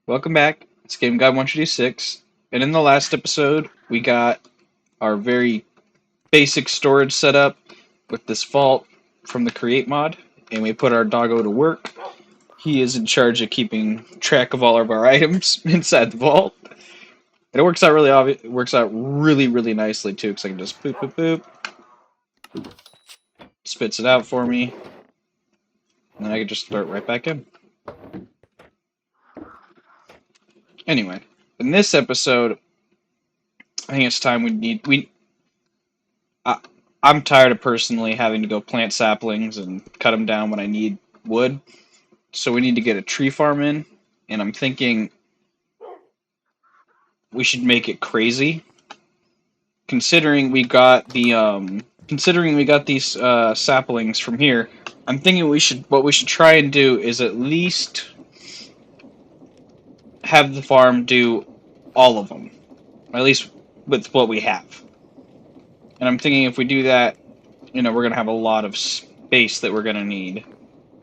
Welcome back. It's Game Guide 126. And in the last episode, we got our very basic storage setup with this vault from the Create mod, and we put our doggo to work. He is in charge of keeping track of all of our items inside the vault. And it works out really nicely too, because I can just boop boop boop, spits it out for me, and then I can just start right back in. Anyway, in this episode, I think it's time I, I'm tired of personally having to go plant saplings and cut them down when I need wood. So we need to get a tree farm in, and I'm thinking we should make it crazy. Considering we got these saplings from here, I'm thinking what we should try and do is at least have the farm do all of them, at least with what we have. And I'm thinking if we do that, we're gonna have a lot of space that we're gonna need.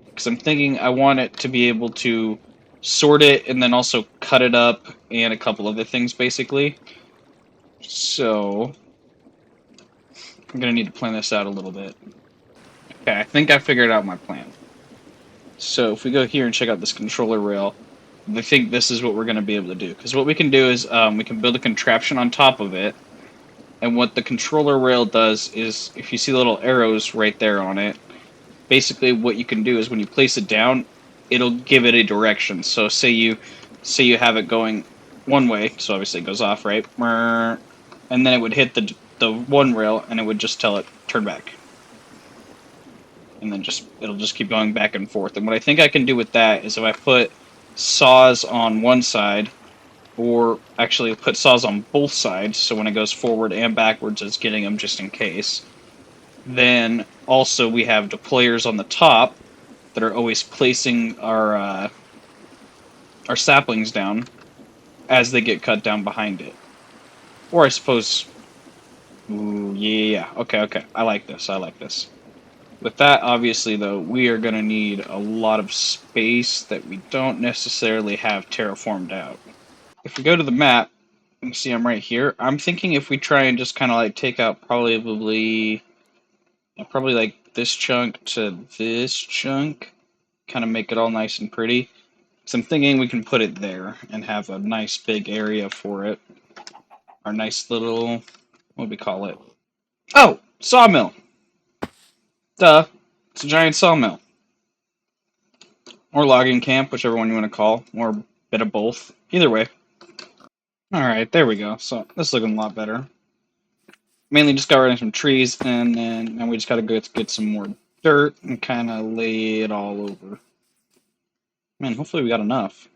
Because I'm thinking I want it to be able to sort it and then also cut it up and a couple other things basically. So I'm gonna need to plan this out a little bit. Okay, I think I figured out my plan. So if we go here and check out this controller rail, I think this is what we're gonna be able to do. Because what we can do is we can build a contraption on top of it, and what the controller rail does is, if you see the little arrows right there on it, basically what you can do is when you place it down, it'll give it a direction. So say you have it going one way, so obviously it goes off, right? And then it would hit the one rail and it would just tell it turn back. And then it'll just keep going back and forth. And what I think I can do with that is if I put saws on one side, or actually put saws on both sides, so when it goes forward and backwards it's getting them just in case. Then also we have deployers on the top that are always placing our saplings down as they get cut down behind it. Or I suppose, ooh, yeah, okay, I like this. With that, obviously, though, we are going to need a lot of space that we don't necessarily have terraformed out. If we go to the map, you see I'm right here. I'm thinking if we try and just kind of like take out probably like this chunk to this chunk, kind of make it all nice and pretty. So I'm thinking we can put it there and have a nice big area for it. Our nice little, what do we call it? Oh, sawmill. Duh. It's a giant sawmill. Or logging camp, whichever one you want to call. Or a bit of both. Either way. Alright, there we go. So this is looking a lot better. Mainly just got rid of some trees, and then now we just gotta go get some more dirt and kind of lay it all over. Man, hopefully we got enough.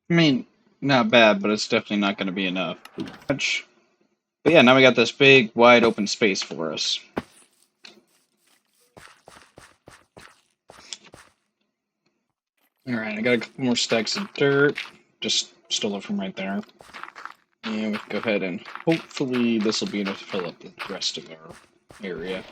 I mean, not bad, but it's definitely not going to be enough. But yeah, now we got this big, wide open space for us. Alright, I got a couple more stacks of dirt. Just stole it from right there. And we can go ahead and hopefully this will be enough to fill up the rest of our area.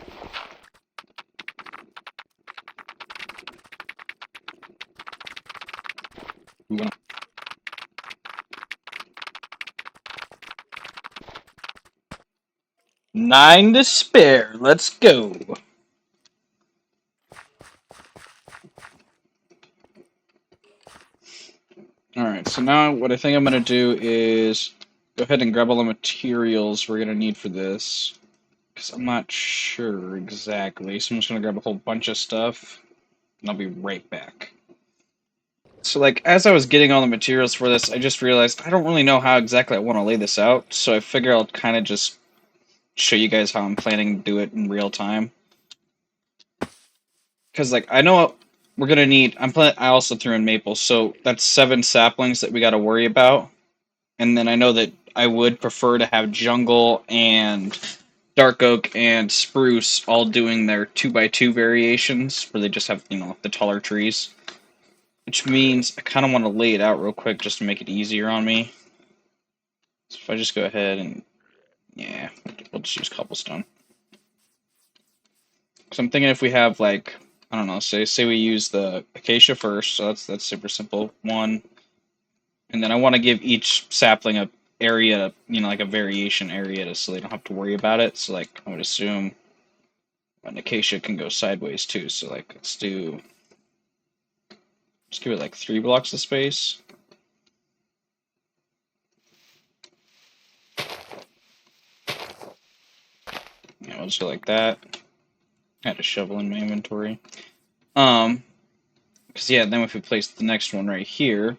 Nine to spare. Let's go. Alright, so now what I think I'm going to do is go ahead and grab all the materials we're going to need for this. Because I'm not sure exactly. So I'm just going to grab a whole bunch of stuff. And I'll be right back. So, like, as I was getting all the materials for this, I just realized I don't really know how exactly I want to lay this out. So I figure I'll kind of just show you guys how I'm planning to do it in real time. Because, like, I know we're going to need... I also threw in maple, so that's 7 saplings that we got to worry about. And then I know that I would prefer to have jungle and dark oak and spruce all doing their 2x2 variations, where they just have, the taller trees. Which means I kind of want to lay it out real quick just to make it easier on me. So if I just go ahead and, yeah, we'll just use cobblestone. So I'm thinking if we have, like, I don't know, say we use the acacia first, so that's super simple. One, and then I want to give each sapling a area, like a variation area, so they don't have to worry about it. So like I would assume an acacia can go sideways too. So like let's give it like 3 blocks of space. Yeah, we'll just go like that. I had a shovel in my inventory. Because yeah, then if we place the next one right here,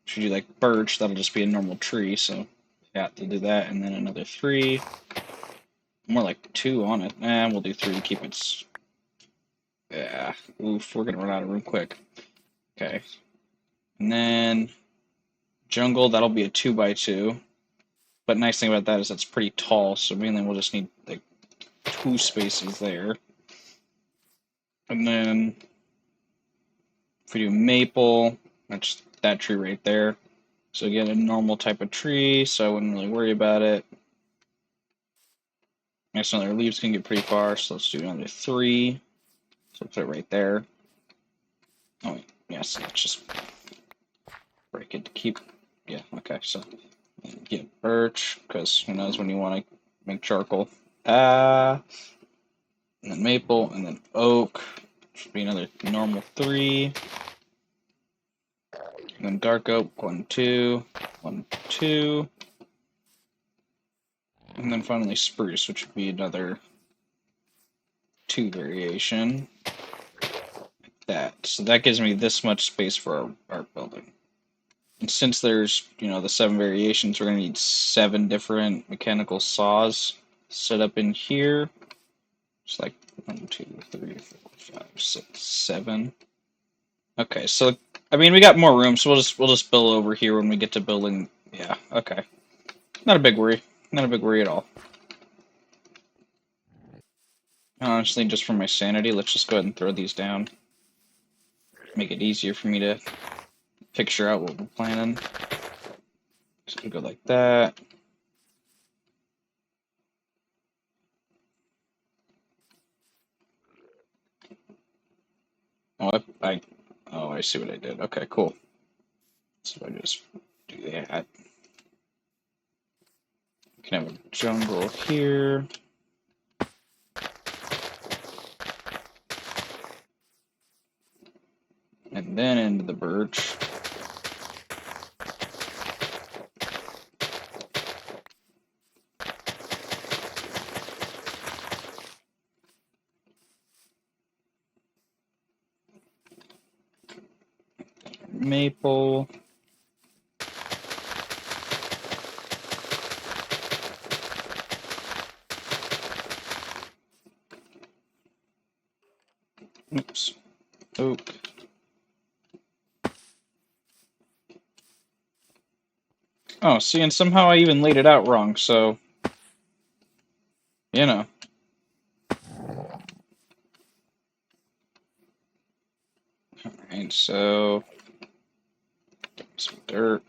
should do like birch, that'll just be a normal tree. So yeah, to do that, and then another 3. More like 2 on it. We'll do 3 to keep it. Yeah, oof, we're gonna run out of room quick. Okay, and then jungle, that'll be a 2x2. But nice thing about that is that's pretty tall, so mainly we'll just need like 2 spaces there. And then if we do maple, that's that tree right there. So again, a normal type of tree, so I wouldn't really worry about it. Next one, their leaves can get pretty far, so let's do another 3. So put it right there. Oh, wait, yes, let's just break it to keep. Yeah, okay, so get birch, because who knows when you want to make charcoal. And then maple, and then oak. Should be another normal 3. And then dark oak, 1, 2, 1, 2. And then finally spruce, which would be another 2 variation. Like that. So that gives me this much space for our building. And since there's, the 7 variations, we're going to need 7 different mechanical saws set up in here. It's like 1, 2, 3, 4, 5, 6, 7. Okay, so I mean we got more room, so we'll just build over here when we get to building. Yeah, okay. Not a big worry. Not a big worry at all. Honestly, just for my sanity, let's just go ahead and throw these down. Make it easier for me to picture out what we're planning. Just gonna go like that. Oh, I see what I did. Okay, cool. So I just do that. We can have a jungle here. And then into the birch. Maple. Oops. Oak. Oh, see, and somehow I even laid it out wrong, so, you know. Alright, so, some dirt.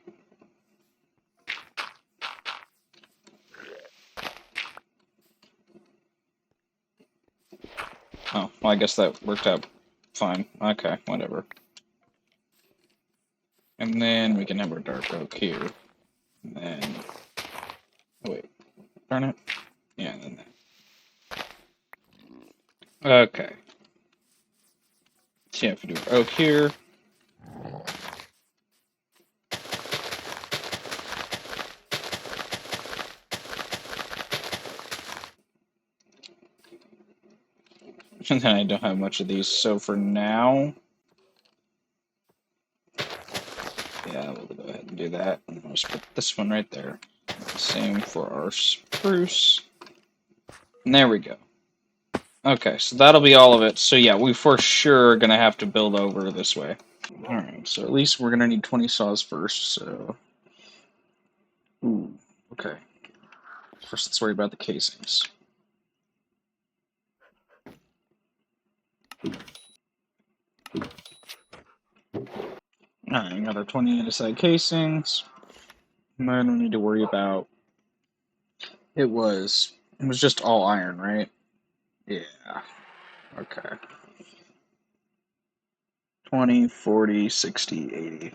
Oh, well, I guess that worked out fine. Okay, whatever. And then we can have our dark oak here. And then, oh wait, darn it. Yeah, and then that. Okay. So yeah, if we do oak here. And then I don't have much of these, so for now, yeah, we'll go ahead and do that. And I'll just put this one right there. Same for our spruce. And there we go. Okay, so that'll be all of it. So yeah, we for sure are gonna have to build over this way. Alright, so at least we're gonna need 20 saws first, so... Ooh, okay. First let's worry about the casings. Alright, got our 20 inside casings. And then we need to worry about... It was just all iron, right? Yeah. Okay. 20, 40, 60, 80.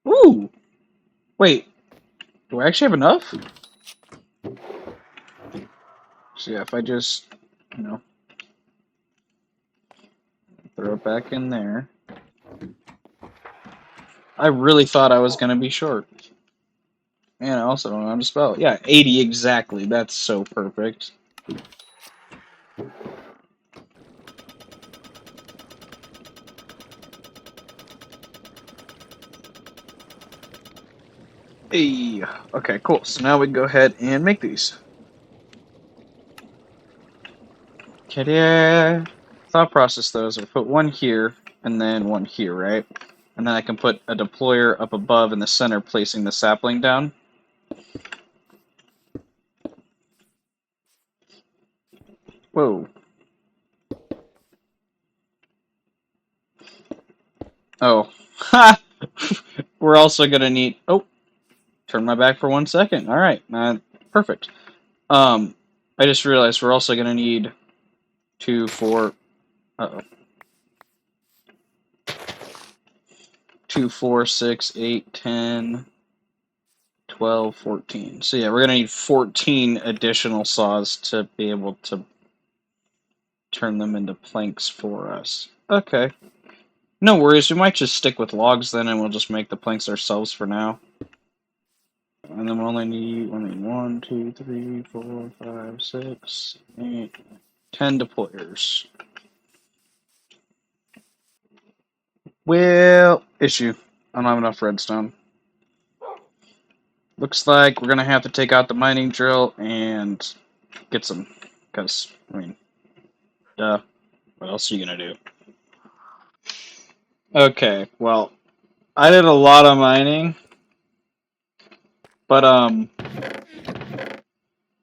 Ooh! Wait, do I actually have enough? So yeah, if I just, you know, throw it back in there. I really thought I was going to be short. And I also don't know how to spell. Yeah, 80 exactly. That's so perfect. Hey, okay, cool. So now we can go ahead and make these. Okay, thought process though is I put one here and then one here, right? And then I can put a deployer up above in the center, placing the sapling down. Whoa. Oh. Ha! We're also gonna need. Oh, turn my back for 1 second. All right, perfect. I just realized we're also gonna need 2, 4. Uh-oh. 2, 4, 6, 8, 10, 12, 14. So yeah, we're gonna need 14 additional saws to be able to turn them into planks for us. Okay. No worries, we might just stick with logs then and we'll just make the planks ourselves for now. And then we'll only need 1, 2, 3, 4, 5, 6, 8, 10 deployers. Well, issue. I don't have enough redstone. Looks like we're gonna have to take out the mining drill and get some, because, I mean, duh. What else are you gonna do? Okay, well, I did a lot of mining, but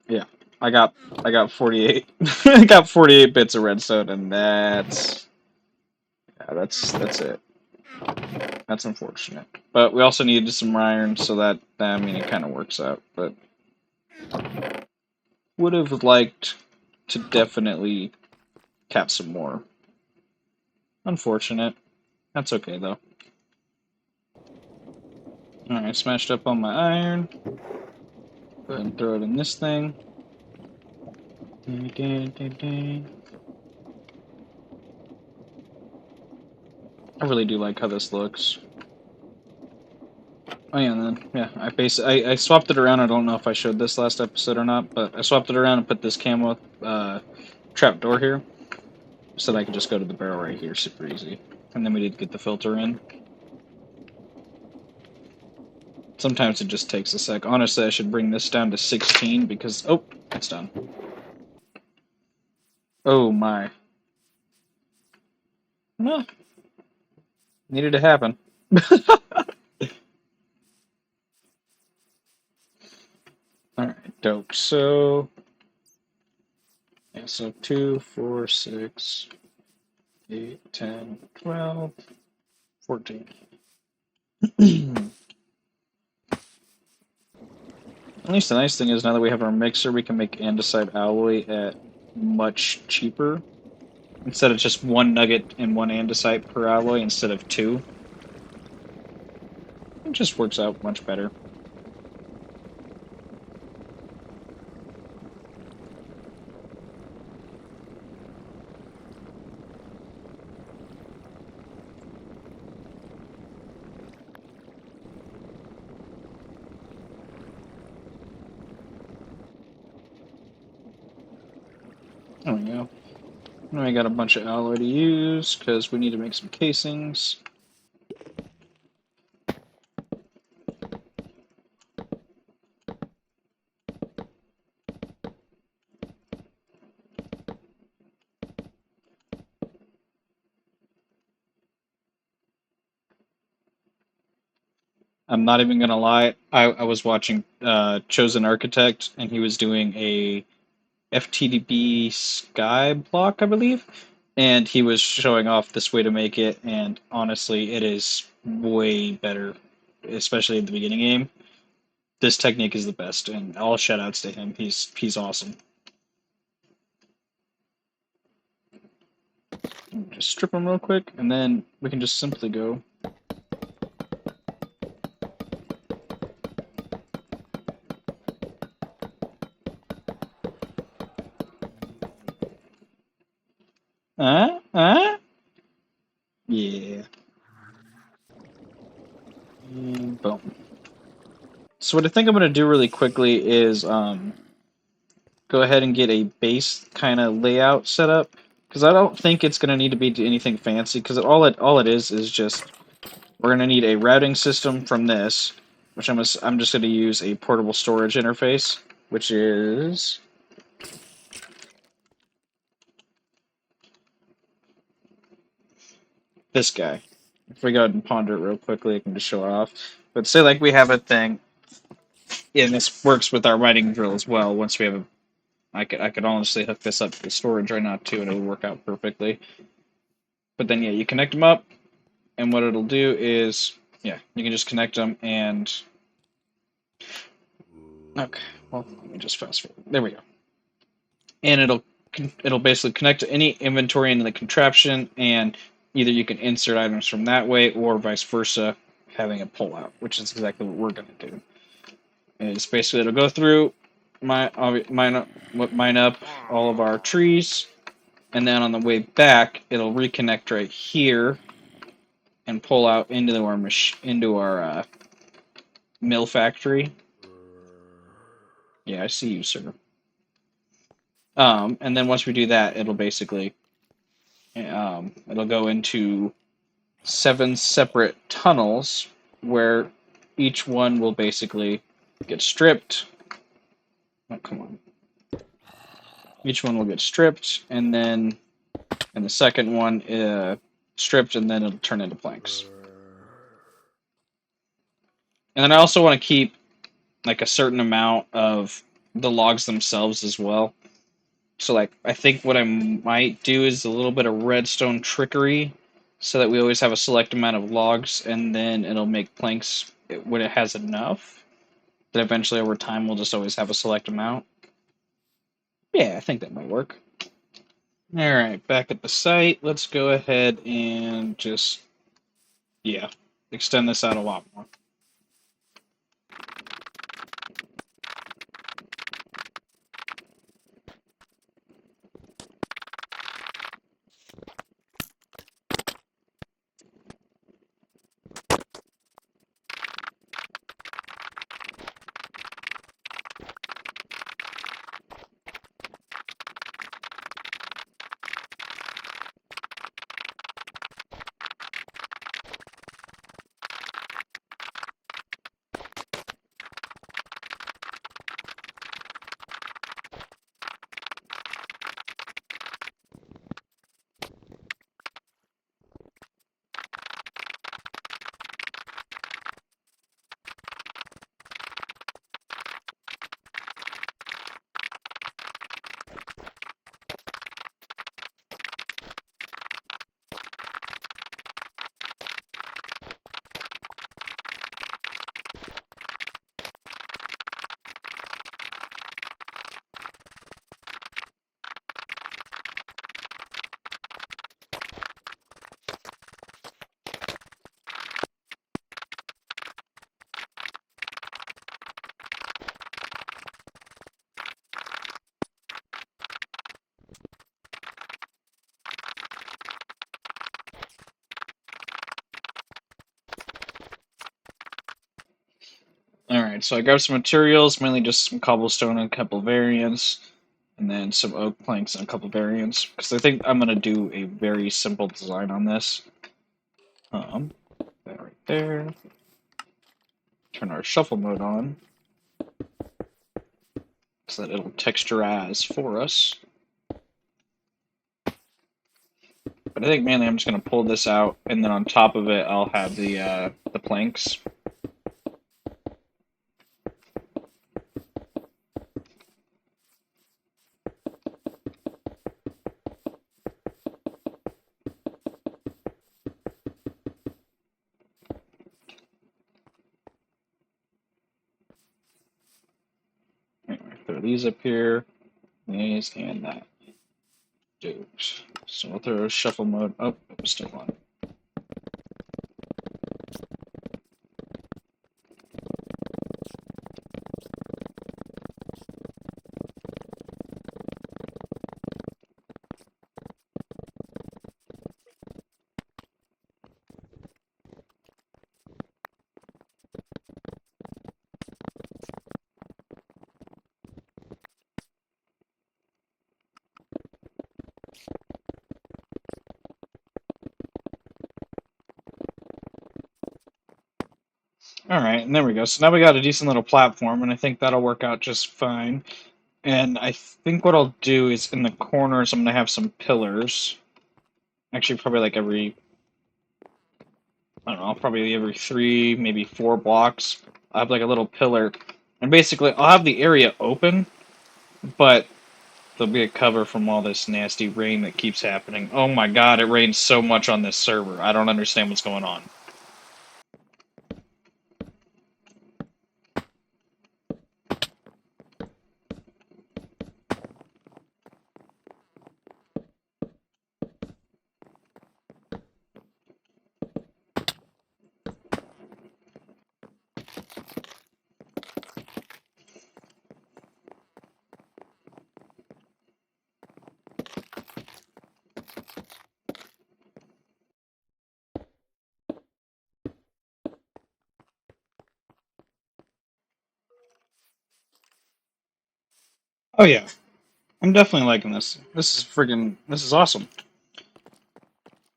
yeah, I got 48. I got 48 bits of redstone, and that's that's it. That's unfortunate. But we also needed some iron, so that I mean it kind of works out. But would have liked to definitely cap some more. Unfortunate. That's okay though. Alright, smashed up on my iron. Go ahead and throw it in this thing. I really do like how this looks. Oh yeah, and then yeah, I swapped it around. I don't know if I showed this last episode or not, but I swapped it around and put this camo trap door here, so that I could just go to the barrel right here, super easy. And then we need to get the filter in. Sometimes it just takes a sec. Honestly, I should bring this down to 16 because oh, it's done. Oh my. Well, needed to happen. Alright, dope. So, yeah, so 2, 4, 6, 8, 10, 12, 14. At least the nice thing is now that we have our mixer, we can make andesite alloy at much cheaper. Instead of just 1 nugget and 1 andesite per alloy instead of 2. It just works out much better. There we go. Now we got a bunch of alloy to use because we need to make some casings. I'm not even gonna lie. I was watching Chosen Architect, and he was doing a FTDB sky block, I believe, and he was showing off this way to make it. And honestly, it is way better, especially in the beginning game. This technique is the best, and all shout outs to him. He's awesome. Just strip them real quick, and then we can just simply go. Yeah. And boom. So what I think I'm going to do really quickly is go ahead and get a base kind of layout set up, because I don't think it's going to need to be anything fancy, because all it is just we're going to need a routing system from this, which I'm just going to use a portable storage interface, which is this guy. If we go ahead and ponder it real quickly, I can just show it off. But say like we have a thing, and this works with our writing drill as well. Once we have a, I could honestly hook this up to the storage right now too, and it'll work out perfectly. But then yeah, you connect them up, and what it'll do is yeah, you can just connect them and okay. Well, let me just fast forward. There we go. And it'll basically connect to any inventory in the contraption, and either you can insert items from that way or vice versa, having a pull out, which is exactly what we're going to do. And it's basically it'll go through mine up all of our trees, and then on the way back it'll reconnect right here and pull out into our mill factory. Yeah, I see you, sir. And then once we do that, it'll basically it'll go into 7 separate tunnels where each one will basically get stripped. Oh, come on. Each one will get stripped, and then in the second one, stripped, and then it'll turn into planks. And then I also want to keep like a certain amount of the logs themselves as well. So like I think what I might do is a little bit of redstone trickery so that we always have a select amount of logs, and then it'll make planks when it has enough. That eventually over time we'll just always have a select amount. Yeah, I think that might work. Alright, back at the site, let's go ahead and just, yeah, extend this out a lot more. Alright, so I grabbed some materials, mainly just some cobblestone and a couple variants, and then some oak planks and a couple variants, because I think I'm going to do a very simple design on this. That right there. Turn our shuffle mode on, so that it'll texturize for us. But I think mainly I'm just going to pull this out, and then on top of it I'll have the planks. Anyway, throw these up here, these, and that. Dudes. So I'll throw shuffle mode. Oh, still on. Alright, and there we go. So now we got a decent little platform, and I think that'll work out just fine. And I think what I'll do is in the corners, I'm going to have some pillars. Actually, probably like every, I don't know, probably every 3, maybe 4 blocks. I'll have like a little pillar. And basically, I'll have the area open, but there'll be a cover from all this nasty rain that keeps happening. Oh my god, it rains so much on this server. I don't understand what's going on. Oh yeah, I'm definitely liking this. This is awesome.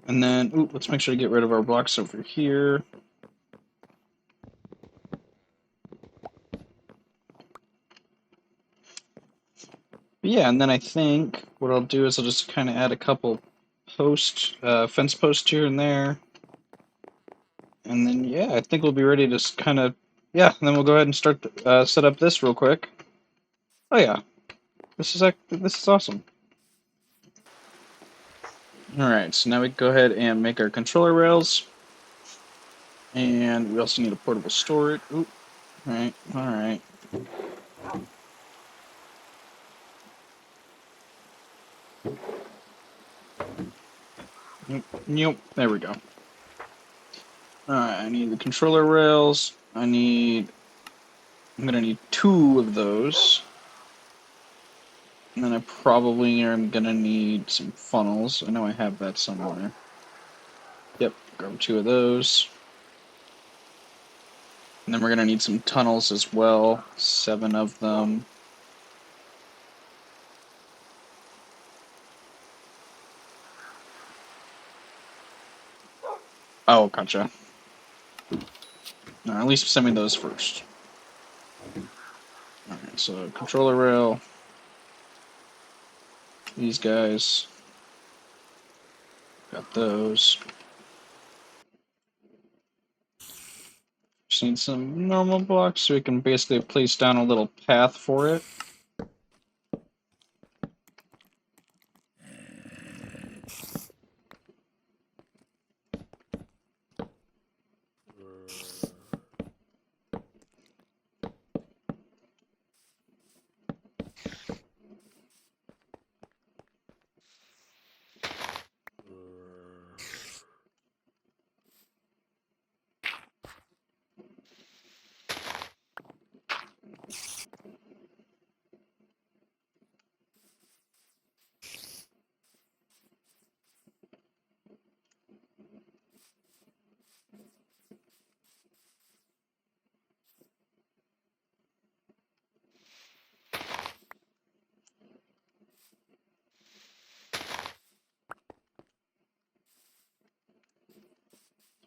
And then, ooh, let's make sure to get rid of our blocks over here. But yeah, and then I think what I'll do is I'll just kind of add a couple fence posts here and there. And then, yeah, I think we'll be ready to kind of, yeah, and then we'll go ahead and start set up this real quick. Oh yeah, this is awesome. All right, so now we go ahead and make our controller rails, and we also need a portable storage. Ooh, all right, all right. Nope, there we go. Alright, I need the controller rails. I'm gonna need 2 of those. And then I probably am gonna need some funnels. I know I have that somewhere. Yep, grab 2 of those. And then we're gonna need some tunnels as well. 7 of them. Oh, gotcha. At least send me those first. Alright, so controller rail. These guys. Got those. Just need some normal blocks so we can basically place down a little path for it.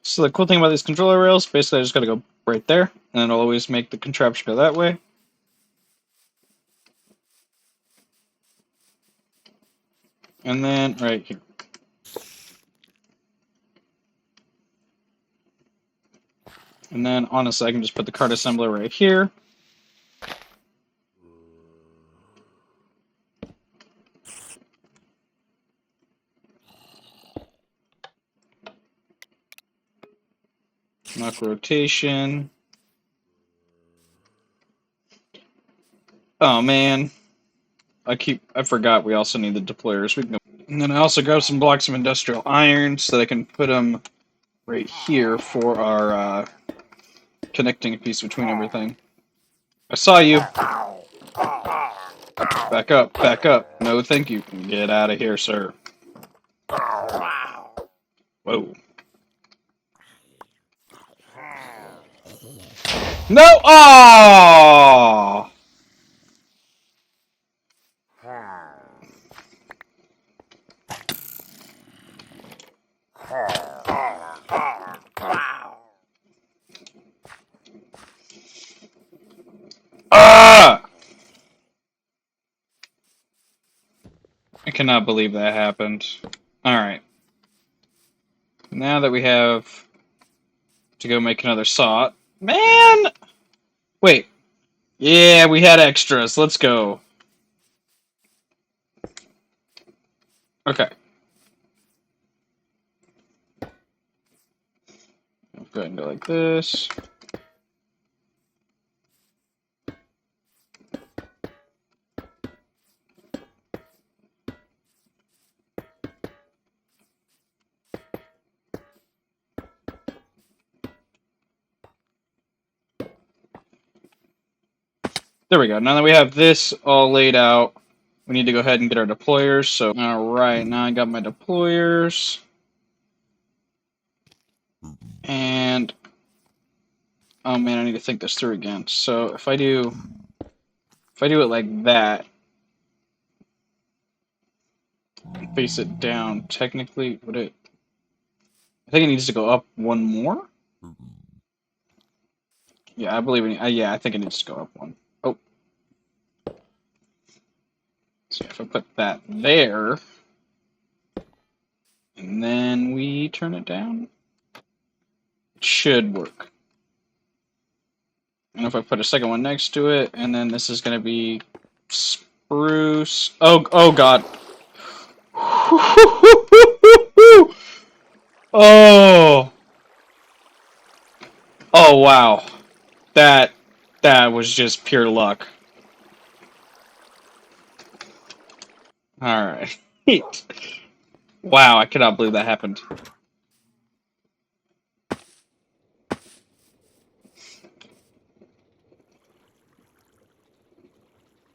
So the cool thing about these controller rails, basically I just gotta go right there, and it'll always make the contraption go that way. And then right here. And then honestly I can just put the cart assembler right here. Lock rotation. Oh man. I forgot we also need the deployers. We can go. And then I also grabbed some blocks of industrial iron so that I can put them right here for our connecting piece between everything. I saw you. Back up, back up. No, thank you. Get out of here, sir. Whoa. No! Oh! Ah! I cannot believe that happened. Alright. Now that we have to go make another saw. Man! Wait. Yeah, we had extras. Let's go. Okay. Go ahead and go like this. There we go. Now that we have this all laid out, we need to go ahead and get our deployers. So, alright, now I got my deployers. And, oh man, I need to think this through again. So, if I do it like that, and face it down, technically, would it, I think it needs to go up one more? Yeah, I believe it, yeah, I think it needs to go up one. Oh. So if I put that there, and then we turn it down, it should work. And if I put a second one next to it, and then this is going to be spruce. Oh God. Oh. Oh wow. That was just pure luck. All right. Wow, I cannot believe that happened.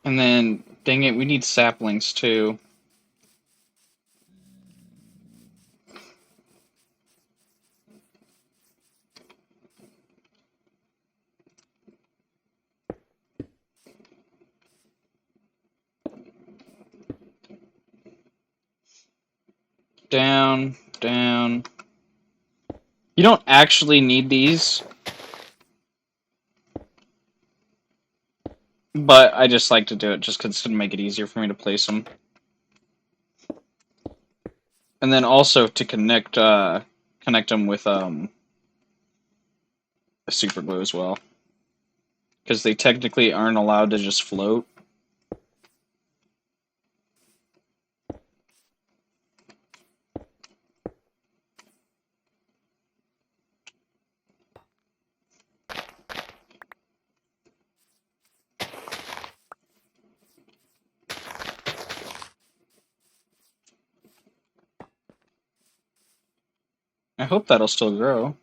And then, dang it, we need saplings too. Down, down. You don't actually need these, but I just like to do it just because it's going to make it easier for me to place them. And then also to connect them with a super glue as well, because they technically aren't allowed to just float. I hope that'll still grow.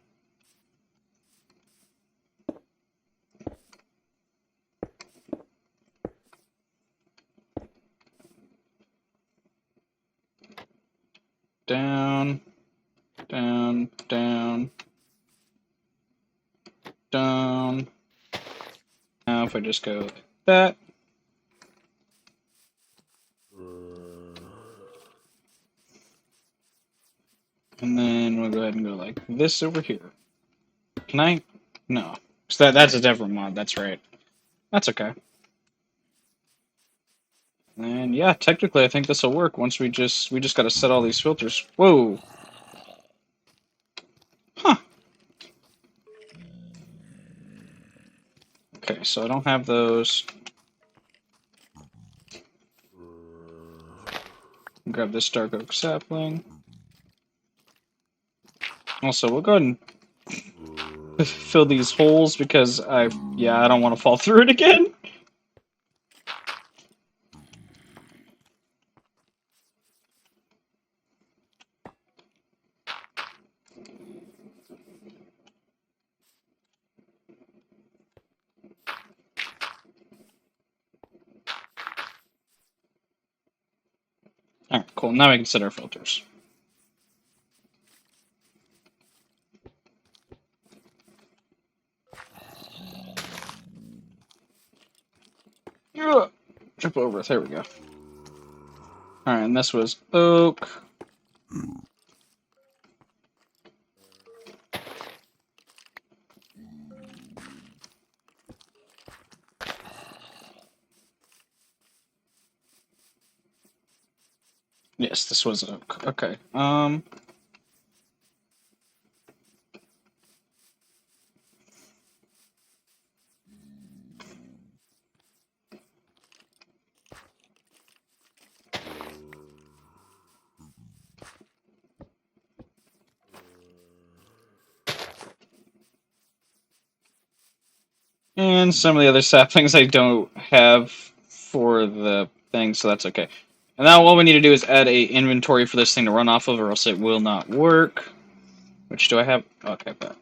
Down, down, down, down. Now if I just go like that. And then we'll go ahead and go like this over here. Can I? No. So that's a different mod, that's right. That's okay. And yeah, technically I think this will work once we just gotta set all these filters. Whoa! Huh. Okay, so I don't have those. Grab this dark oak sapling. Also, we'll go ahead and fill these holes because I don't want to fall through it again. cool. Now we can set our filters. Jump over it. There we go. Alright, and this was oak. Yes, this was oak. Okay. And some of the other saplings I don't have for the thing, so that's okay. And now all we need to do is add a inventory for this thing to run off of, or else it will not work. Which do I have? Okay, but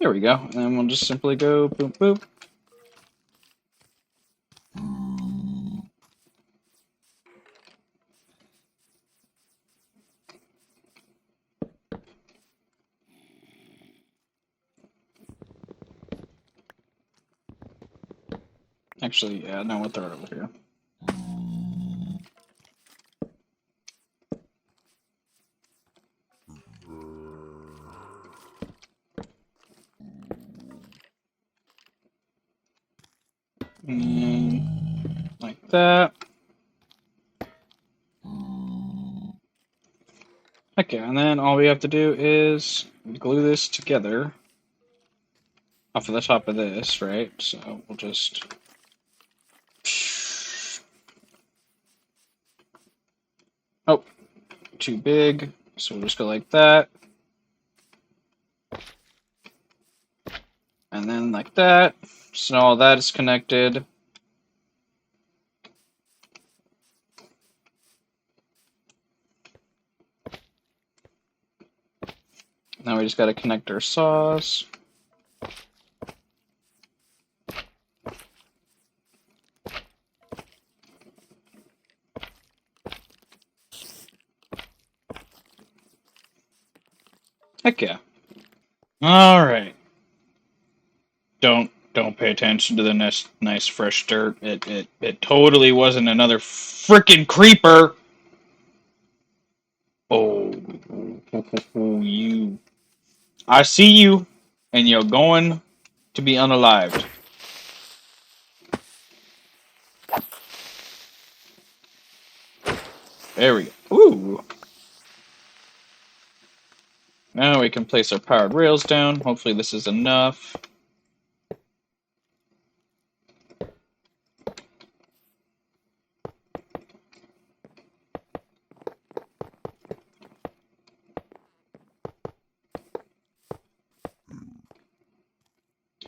there we go. And then we'll just simply go boop boop. Actually, yeah, no, we'll throw it over here. And like that. Okay, and then all we have to do is glue this together off of the top of this, right? So we'll just... Oh, too big. So we'll just go like that. And then like that. So all that is connected. Now we just got to connect our saws. Heck yeah. All right. Don't pay attention to the nice fresh dirt. It totally wasn't another freaking creeper. Oh, you. I see you, and you're going to be unalived. There we go. Ooh. Now we can place our powered rails down. Hopefully this is enough.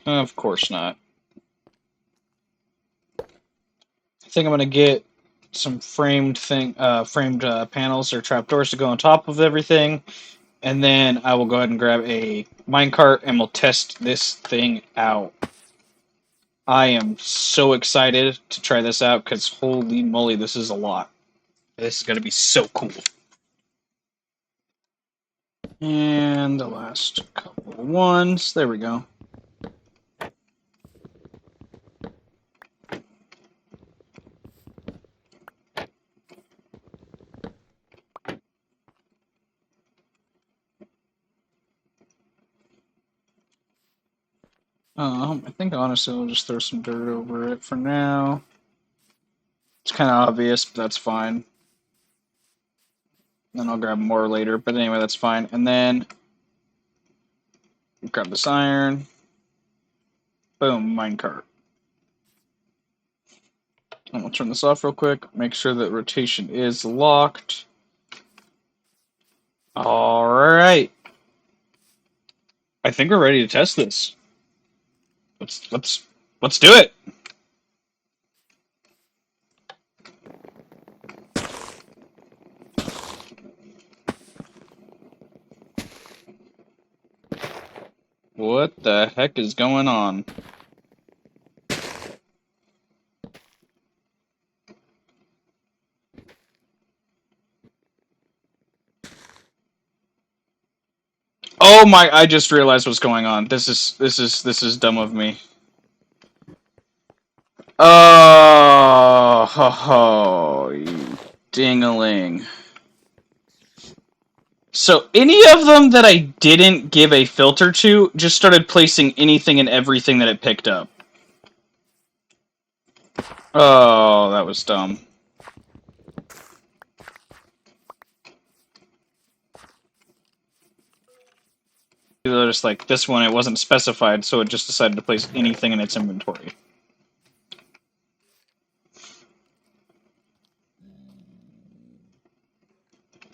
Of course not. I think I'm gonna get some framed panels or trapdoors to go on top of everything, and then I will go ahead and grab a minecart and we'll test this thing out. I am so excited to try this out because holy moly, this is a lot. This is gonna be so cool. And the last couple of ones. There we go. I think honestly we'll just throw some dirt over it for now. It's kind of obvious, but that's fine. Then I'll grab more later, but anyway, that's fine. And then grab this iron. Boom, minecart. And we'll turn this off real quick. Make sure that rotation is locked. All right. I think we're ready to test this. Let's do it. What heck is going on? Oh my, I just realized what's going on. This is dumb of me. Oh, ho, ho, you ding-a-ling. So any of them that I didn't give a filter to just started placing anything and everything that it picked up. Oh, that was dumb. Just like this one, it wasn't specified, so it just decided to place anything in its inventory.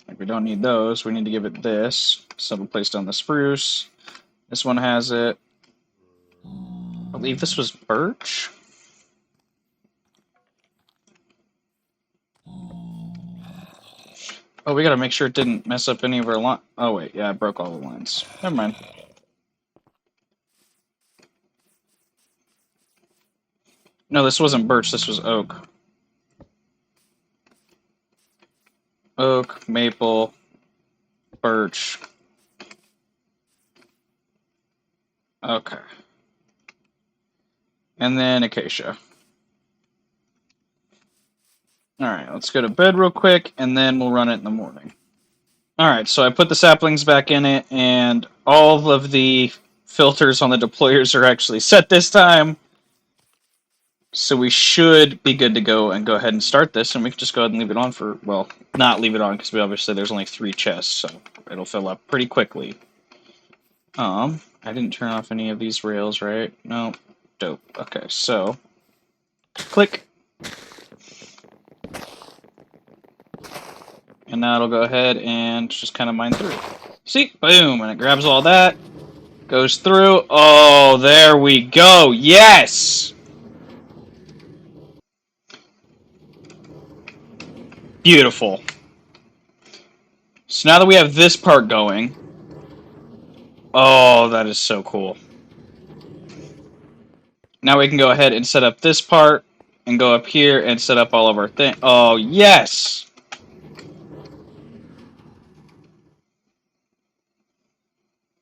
Like, we don't need those. We need to give it this. So it'll place down the spruce. This one has it. I believe this was birch. Oh, we gotta make sure it didn't mess up any of our line. Oh wait, yeah, I broke all the lines. Never mind. No, this wasn't birch. This was oak. Oak, maple, birch. Okay. And then acacia. Alright, let's go to bed real quick, and then we'll run it in the morning. Alright, so I put the saplings back in it, and all of the filters on the deployers are actually set this time. So we should be good to go and go ahead and start this, and we can just go ahead and leave it on for, well, not leave it on, because we obviously there's only 3 chests, so it'll fill up pretty quickly. I didn't turn off any of these rails, right? No. Dope. Okay, so click. And now it'll go ahead and just kind of mine through. See? Boom! And it grabs all that. Goes through. Oh, there we go. Yes! Beautiful. So now that we have this part going. Oh, that is so cool. Now we can go ahead and set up this part. And go up here and set up all of our things. Oh, yes!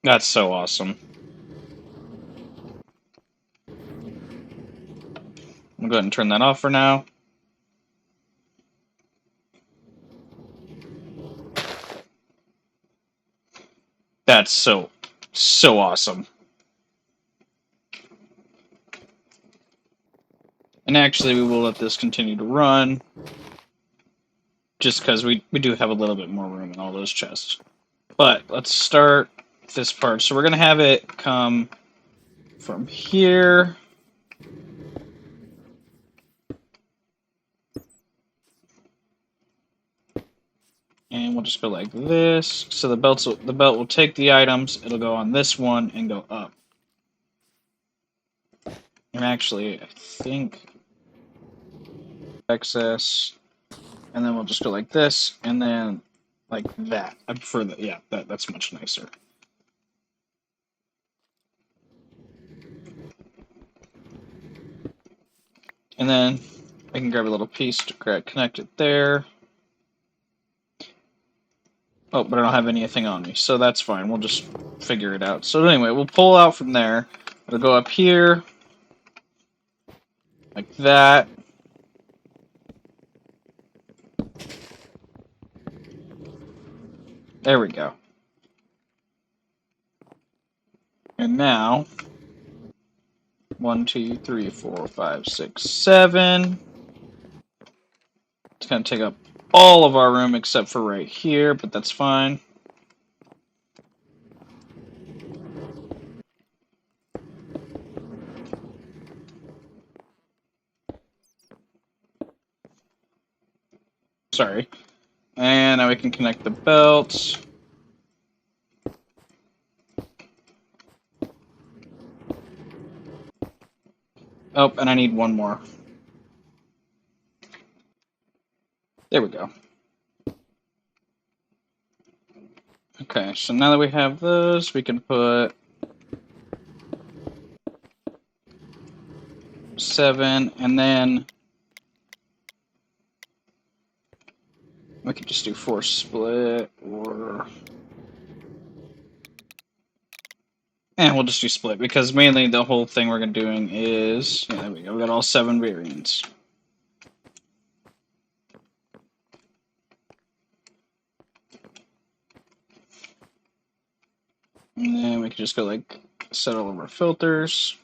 That's so awesome. I'll go ahead and turn that off for now. That's so awesome. And actually, we will let this continue to run. Just because we do have a little bit more room in all those chests. But let's start this part. So we're going to have it come from here. And we'll just go like this. So the belt will take the items. It'll go on this one and go up. And actually, I think excess. And then we'll just go like this, and then like that. I prefer that. Yeah, that's much nicer. And then I can grab a little piece to connect it there. Oh, but I don't have anything on me, so that's fine. We'll just figure it out. So anyway, we'll pull out from there. It'll go up here, like that. There we go. And now, 1, 2, 3, 4, 5, 6, 7. It's going to take up all of our room except for right here, but that's fine. Sorry. And now we can connect the belts. Oh, and I need one more. There we go. Okay, so now that we have those, we can put 7, and then we could just do 4 split, or... And we'll just do split, because mainly the whole thing we're going to doing is... Yeah, there we go, we got all 7 variants. And then we can just go like, set all of our filters.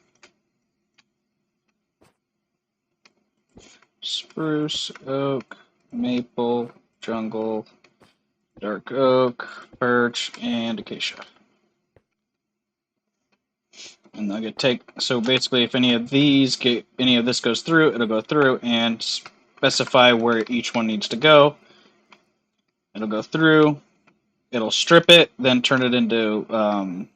Spruce, oak, maple, jungle, dark oak, birch, and acacia. And I'll so basically if any of this goes through, it'll go through and specify where each one needs to go. It'll go through, it'll strip it, then turn it into,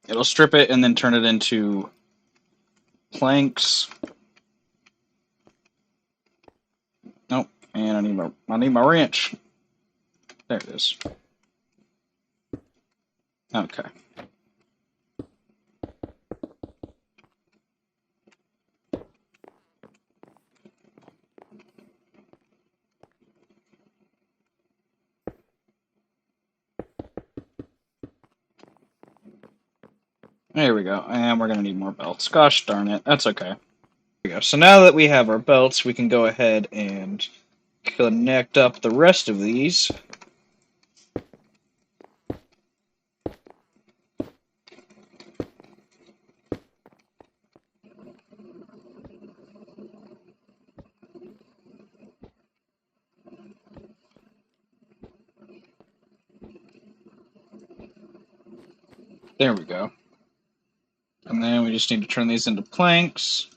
it'll strip it and then turn it into planks. Nope, and I need my wrench. There it is. Okay. There we go, and we're going to need more belts. Gosh darn it, that's okay. There we go. So now that we have our belts, we can go ahead and connect up the rest of these. There we go. And then we just need to turn these into planks.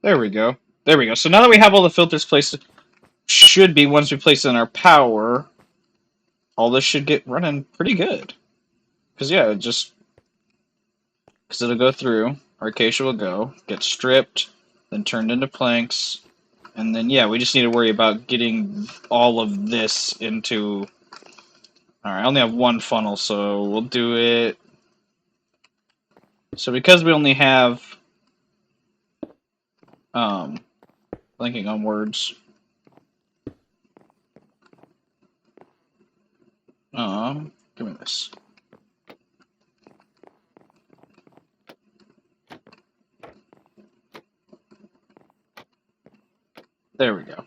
There we go. There we go. So now that we have all the filters placed, should be, once we place in our power, all this should get running pretty good. Because, yeah, because it'll go through, our acacia will go, get stripped, then turned into planks, and then, yeah, we just need to worry about getting all of this into... Alright, I only have one funnel, so we'll do it... So because we only have... blanking on words. Give me this. There we go.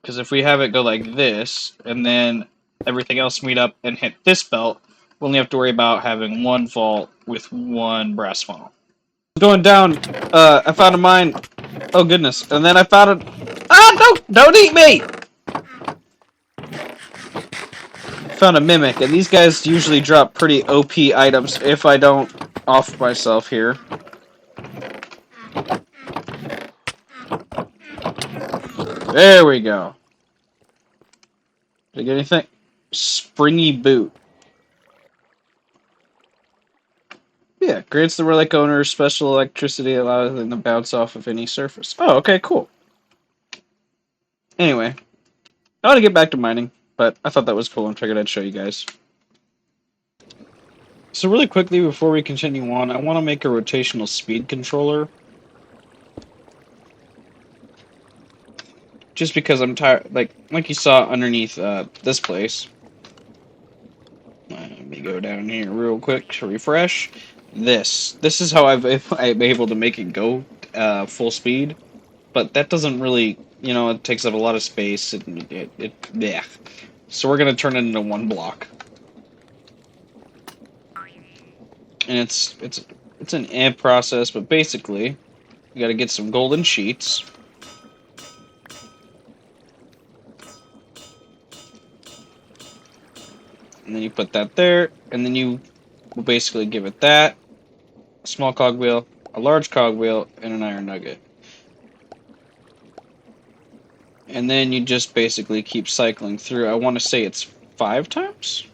Because if we have it go like this, and then everything else meet up and hit this belt, we'll only have to worry about having one vault with one brass funnel. Going down, I found a mine. Oh goodness. And then I found a... Ah, don't eat me! Found a mimic, and these guys usually drop pretty OP items if I don't off myself here. There we go. Did I get anything? Springy boot. Yeah, grants the relic owner special electricity, allowing them to bounce off of any surface. Oh, okay, cool. Anyway, I want to get back to mining, but I thought that was cool and figured I'd show you guys. So really quickly, before we continue on, I want to make a rotational speed controller. Just because I'm tired, like you saw underneath this place. Let me go down here real quick to refresh. This is how I'm able to make it go full speed, but that doesn't really, it takes up a lot of space, and yeah. So we're gonna turn it into one block, and it's an amp process, but basically, you got to get some golden sheets. And then you put that there, and then you will basically give it that, a small cogwheel, a large cogwheel, and an iron nugget. And then you just basically keep cycling through. I want to say it's 5 times?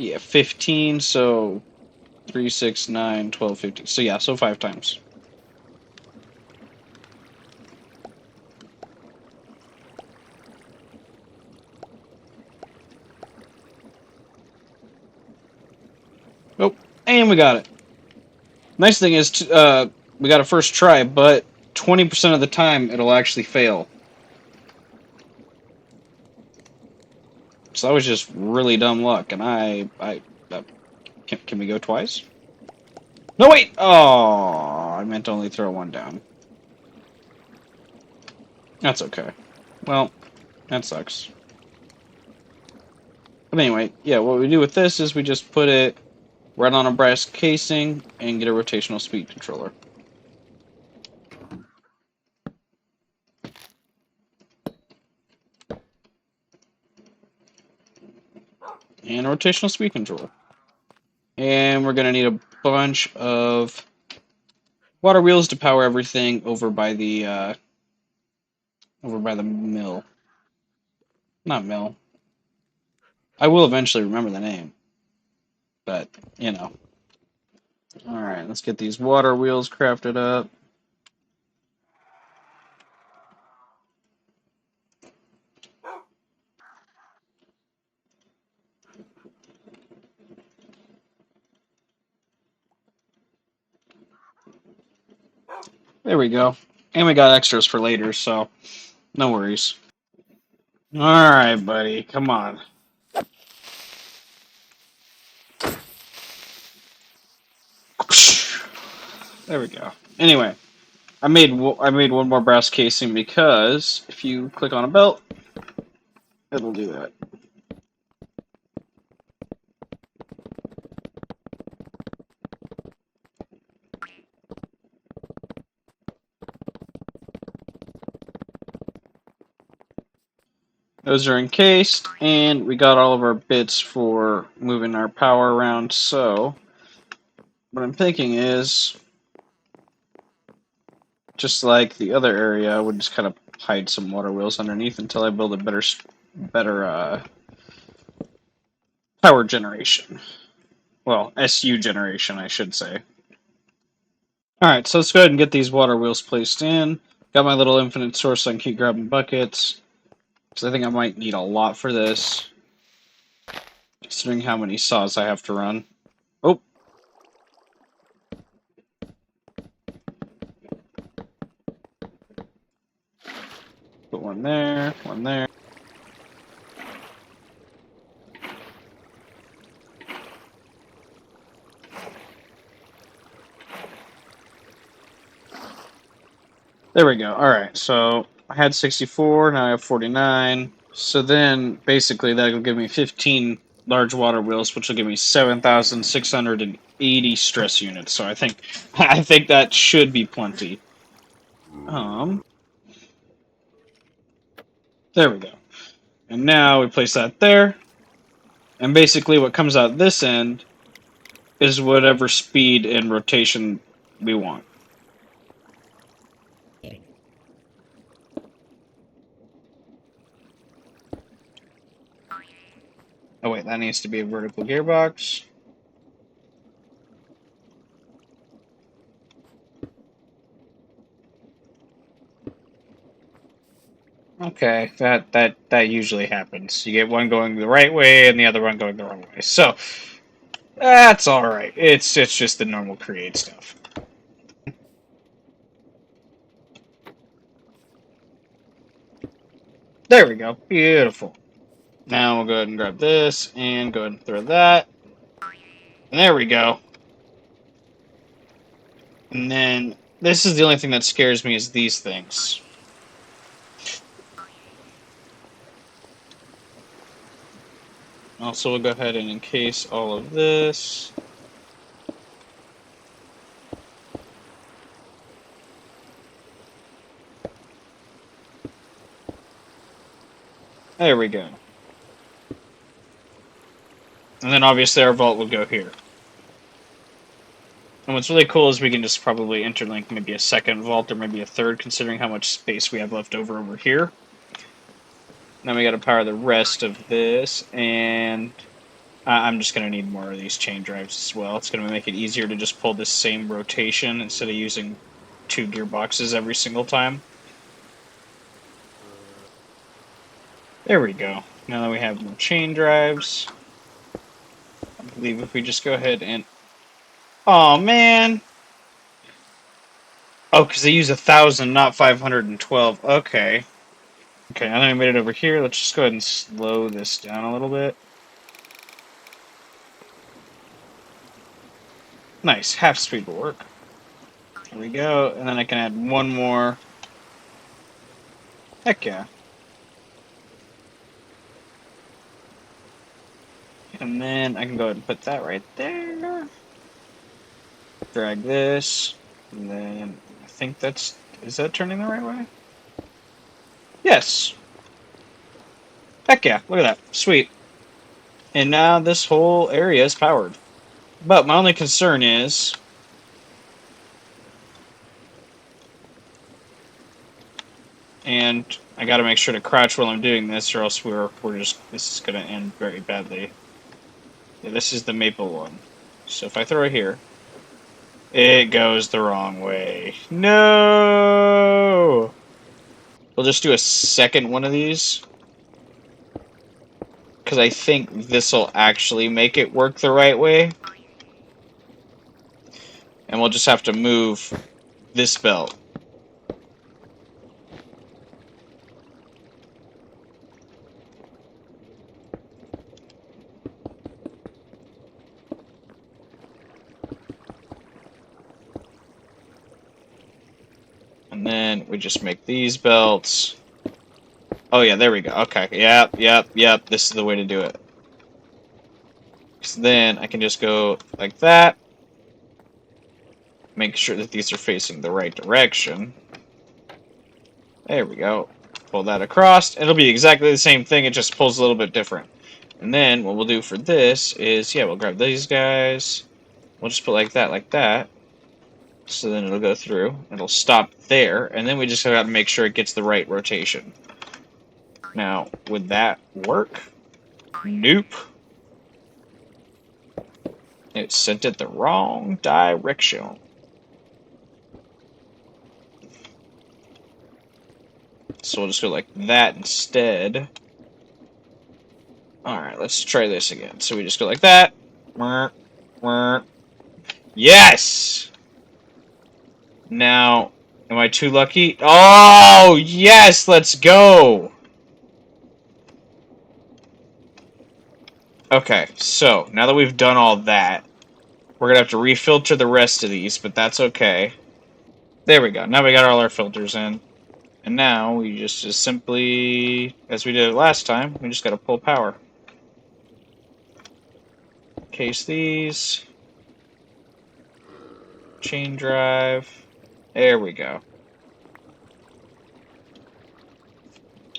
Yeah, 15, so 3, 6, 9, 12, 15. So yeah, so 5 times. Oh, and we got it. Nice thing is, we got a first try, but 20% of the time it'll actually fail. So that was just really dumb luck, and can we go twice? No, wait! Oh, I meant to only throw one down. That's okay. Well, that sucks. But anyway, yeah, what we do with this is we just put it right on a brass casing and get a rotational speed controller. And a rotational speed controller. And we're going to need a bunch of water wheels to power everything over by the mill. Not mill. I will eventually remember the name. But, you know. Alright, let's get these water wheels crafted up. There we go. And we got extras for later, so no worries. Alright, buddy, come on. There we go. Anyway, I made one more brass casing because if you click on a belt, it'll do that. Those are encased, and we got all of our bits for moving our power around, so what I'm thinking is, just like the other area, I would just kind of hide some water wheels underneath until I build a better power generation. Well, SU generation, I should say. Alright, so let's go ahead and get these water wheels placed in. Got my little infinite source, so I can keep grabbing buckets. Because I think I might need a lot for this. Considering how many saws I have to run. Oh! Put one there, one there. There we go. Alright, so I had 64, now I have 49. So then, basically, that'll give me 15 large water wheels, which will give me 7,680 stress units. So I think that should be plenty. There we go. And now we place that there. And basically what comes out this end is whatever speed and rotation we want. Oh wait, that needs to be a vertical gearbox. Okay, that usually happens. You get one going the right way and the other one going the wrong way. So that's all right. It's just the normal create stuff. There we go. Beautiful. Now we'll go ahead and grab this and go ahead and throw that. And there we go. And then this is the only thing that scares me is these things. Also, we'll go ahead and encase all of this. There we go. And then obviously our vault will go here. And what's really cool is we can just probably interlink maybe a second vault or maybe a third, considering how much space we have left over here. Now we gotta power the rest of this, and I'm just going to need more of these chain drives as well. It's going to make it easier to just pull this same rotation instead of using 2 gearboxes every single time. There we go. Now that we have more chain drives, I believe if we just go ahead and... Oh, man! Oh, because they use 1,000, not 512. Okay. Okay, now that we made it over here, let's just go ahead and slow this down a little bit. Nice, half speed will work. There we go, and then I can add one more. Heck yeah. And then I can go ahead and put that right there. Drag this, and then I think that's... Is that turning the right way? Yes. Heck yeah, look at that. Sweet. And now this whole area is powered. But my only concern is... And I gotta make sure to crouch while I'm doing this, or else we're just... This is gonna end very badly. Yeah, this is the maple one. So if I throw it here... It goes the wrong way. No! We'll just do a second one of these. Because I think this will actually make it work the right way. And we'll just have to move this belt. And then we just make these belts. Oh yeah, there we go. Okay, yep. This is the way to do it. So then I can just go like that. Make sure that these are facing the right direction. There we go. Pull that across. It'll be exactly the same thing, it just pulls a little bit different. And then what we'll do for this is, yeah, we'll grab these guys. We'll just put like that. So then it'll go through. It'll stop there. And then we just have to make sure it gets the right rotation. Now, would that work? Nope. It sent it the wrong direction. So we'll just go like that instead. Alright, let's try this again. So we just go like that. Yes! Now, am I too lucky? Oh, yes! Let's go! Okay, so, now that we've done all that, we're gonna have to refilter the rest of these, but that's okay. There we go. Now we got all our filters in. And now we just simply, as we did it last time, we just gotta pull power. Case these. Chain drive. There we go.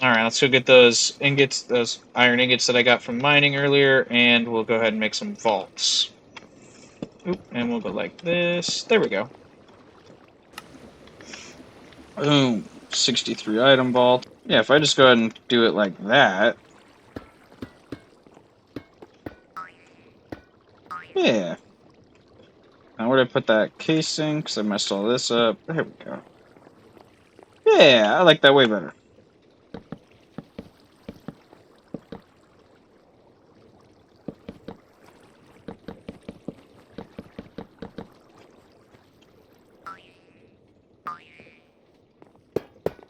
Alright, let's go get those ingots, those iron ingots that I got from mining earlier, and we'll go ahead and make some vaults. Oop, and we'll go like this. There we go. Boom. 63 item vault. Yeah, if I just go ahead and do it like that. Yeah. Now where did I put that casing? Because I messed all this up. There we go. Yeah, I like that way better.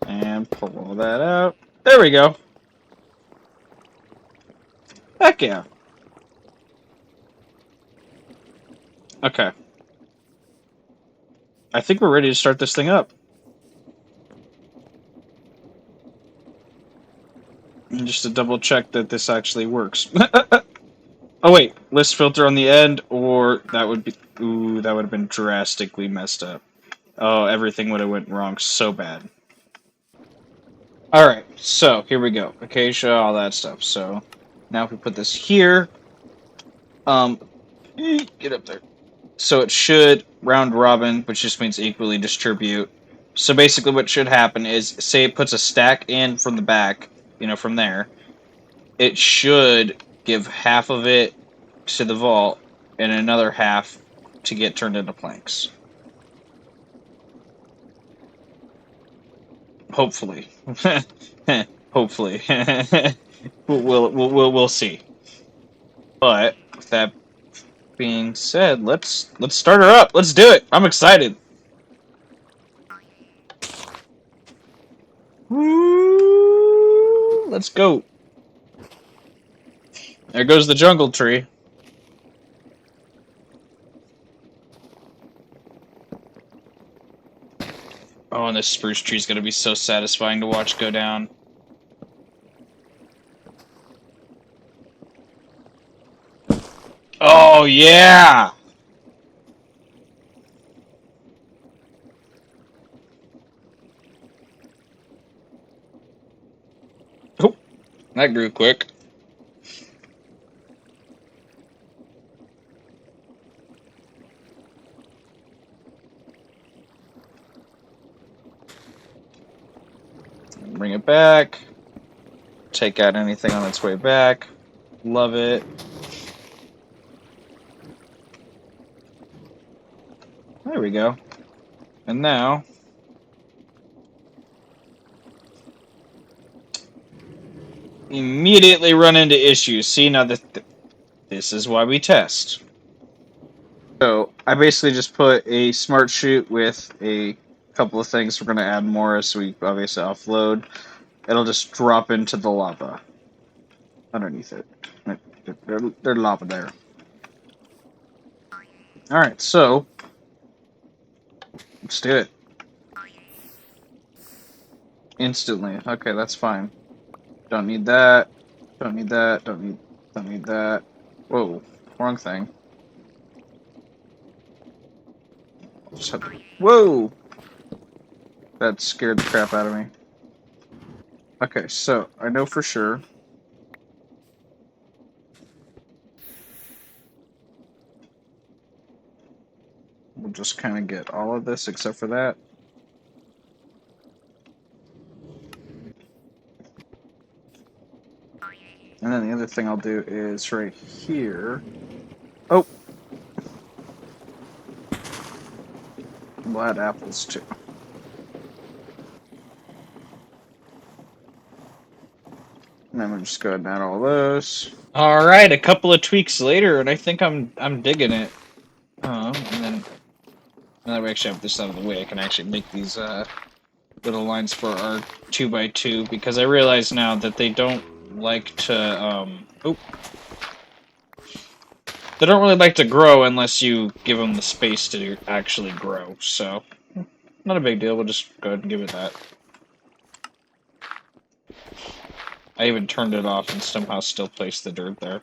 And pull all that out. There we go. Heck yeah. Okay. I think we're ready to start this thing up. And just to double check that this actually works. Oh wait, list filter on the end, or that would be... Ooh, that would have been drastically messed up. Oh, everything would have went wrong so bad. Alright, so here we go. Acacia, all that stuff. So now if we put this here, get up there. So it should round robin, which just means equally distribute. So basically what should happen is, say it puts a stack in from the back, from there, it should give half of it to the vault, and another half to get turned into planks. Hopefully. Hopefully. We'll see. But with that being said, let's start her up. Let's do it. I'm excited. Woo! Let's go. There goes the jungle tree. Oh, and this spruce tree is going to be so satisfying to watch go down. Oh, yeah! Oh, that grew quick. Bring it back. Take out anything on its way back. Love it. There we go. And now... immediately run into issues. See, now this is why we test. So, I basically just put a smart chute with a couple of things we're going to add more as we obviously offload. It'll just drop into the lava underneath it. There's lava there. Alright, so let's do it. Instantly. Okay, that's fine. Don't need that. Don't need that. Don't need that. Whoa, wrong thing. Whoa! That scared the crap out of me. Okay, so I know for sure. We'll just kind of get all of this except for that. And then the other thing I'll do is right here. Oh! We'll add apples too. And then we'll just go ahead and add all those. Alright, a couple of tweaks later, and I think I'm digging it. And then now that we actually have this out of the way, I can actually make these little lines for our 2x2, because I realize now that they don't like to, they don't really like to grow unless you give them the space to actually grow, so not a big deal, we'll just go ahead and give it that. I even turned it off and somehow still placed the dirt there.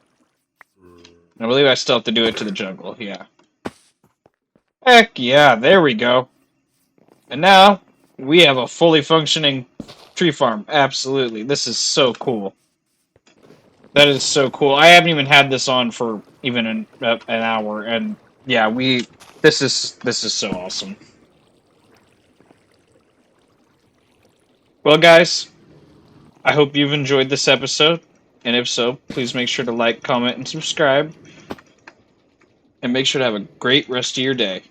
I believe I still have to do it to the jungle, yeah. Heck yeah, there we go. And now, we have a fully functioning tree farm. Absolutely. This is so cool. That is so cool. I haven't even had this on for even an hour, and yeah, this is so awesome. Well, guys, I hope you've enjoyed this episode, and if so, please make sure to like, comment, and subscribe, and make sure to have a great rest of your day.